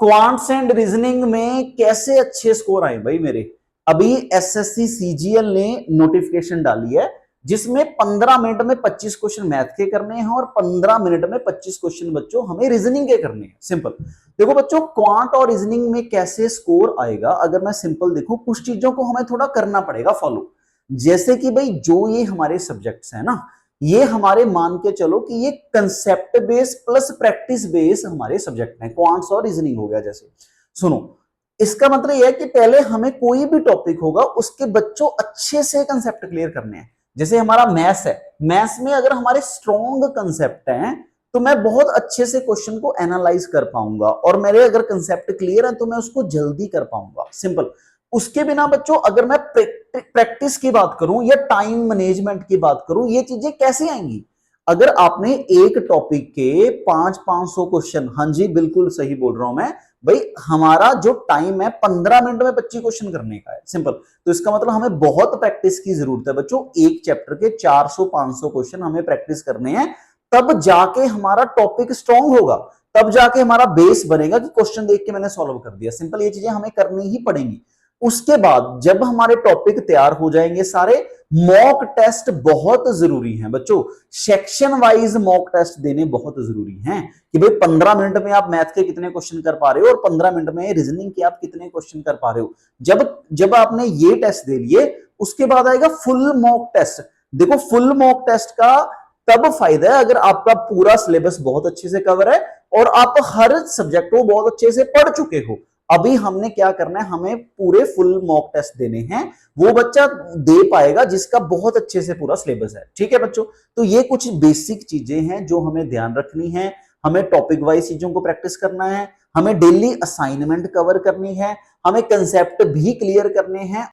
Quants and reasoning में कैसे अच्छे स्कोर आए भाई मेरे। अभी एसएससी सीजीएल ने नोटिफिकेशन डाली है जिसमें 15 मिनट में 25 क्वेश्चन मैथ के करने हैं और 15 मिनट में 25 क्वेश्चन बच्चों हमें रीजनिंग के करने हैं। सिंपल देखो बच्चों, क्वांट और रीजनिंग में कैसे स्कोर आएगा अगर मैं सिंपल देखूं, कुछ चीजों को हमें थोड़ा करना पड़ेगा फॉलो। जैसे कि भाई जो ये हमारे सब्जेक्ट्स हैं ना, ये हमारे मान के चलो कि ये concept base plus practice base हमारे सब्जेक्ट हैं, क्वांट्स और रीजनिंग हो गया। जैसे सुनो, इसका मतलब यह है कि पहले हमें कोई भी टॉपिक होगा उसके बच्चों अच्छे से कंसेप्ट क्लियर करने हैं। जैसे हमारा मैथ्स है, मैथ्स में अगर हमारे स्ट्रॉन्ग कंसेप्ट हैं तो मैं बहुत अच्छे से क्वेश्चन को एनालाइज कर पाऊंगा, और मेरे अगर कंसेप्ट क्लियर है तो मैं उसको जल्दी कर पाऊंगा। सिंपल। उसके बिना बच्चों अगर मैं प्रैक्टिस की बात करूं या टाइम मैनेजमेंट की बात करूं, ये चीजें कैसे आएंगी? अगर आपने एक टॉपिक के 500 क्वेश्चन, हाँ जी बिल्कुल सही बोल रहा हूं मैं भाई, हमारा जो टाइम है 15 मिनट में 25 क्वेश्चन करने का है। सिंपल। तो इसका मतलब हमें बहुत प्रैक्टिस की जरूरत है बच्चों। एक चैप्टर के 400-500 क्वेश्चन हमें प्रैक्टिस करने हैं, तब जाके हमारा टॉपिक स्ट्रांग होगा, तब जाके हमारा बेस बनेगा कि क्वेश्चन देख के मैंने सॉल्व कर दिया। सिंपल, ये चीजें हमें करनी ही पड़ेंगी। उसके बाद जब हमारे टॉपिक तैयार हो जाएंगे सारे, मॉक टेस्ट बहुत जरूरी हैं बच्चों। सेक्शन वाइज मॉक टेस्ट देने बहुत जरूरी हैं कि भाई 15 मिनट में आप मैथ के कितने क्वेश्चन कर पा रहे हो और 15 मिनट में रीजनिंग के आप कितने क्वेश्चन कर पा रहे हो। जब जब आपने ये टेस्ट दे लिए, उसके बाद आएगा फुल मॉक टेस्ट। देखो, फुल मॉक टेस्ट का तब फायदा है अगर आपका पूरा सिलेबस बहुत अच्छे से कवर है और आप हर सब्जेक्ट को बहुत अच्छे से पढ़ चुके हो। अभी हमने क्या करना है, हमें पूरे फुल मॉक टेस्ट देने हैं। वो बच्चा दे पाएगा जिसका बहुत अच्छे से पूरा सिलेबस है। ठीक है बच्चों, तो ये कुछ बेसिक चीजें हैं जो हमें ध्यान रखनी है। हमें टॉपिक वाइज चीजों को प्रैक्टिस करना है, हमें डेली असाइनमेंट कवर करनी है, हमें कंसेप्ट भी क्लियर करने हैं।